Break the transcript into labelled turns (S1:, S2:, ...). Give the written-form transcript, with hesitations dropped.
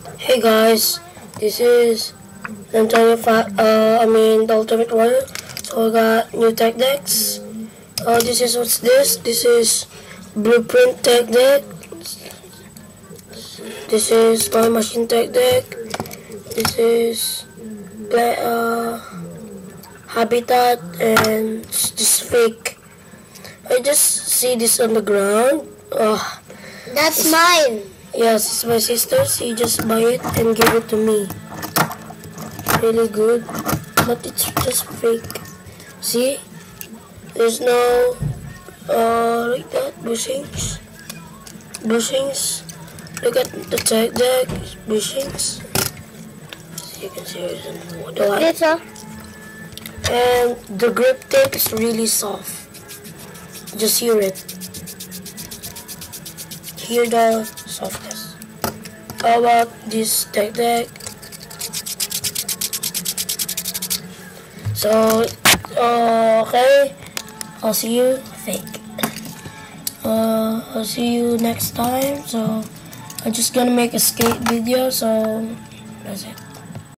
S1: Hey guys, this is the Ultimate Warrior. So I got new tech decks. This is what's this? This is Blueprint tech deck. This is my machine tech deck. This is Habitat, and this fake. I just see this on the ground.
S2: That's mine.
S1: Yes, it's my sister's. She just buy it and give it to me. Really good, but it's just fake. See, there's no like that bushings. Look at the tag deck bushings. You can see the light.
S2: Yes, sir.
S1: And the grip tape is really soft. Just hear it. Hear the softness. How about this tech deck? So, okay. I'll see you fake. I'll see you next time. So, I'm just gonna make a skate video. So, that's it.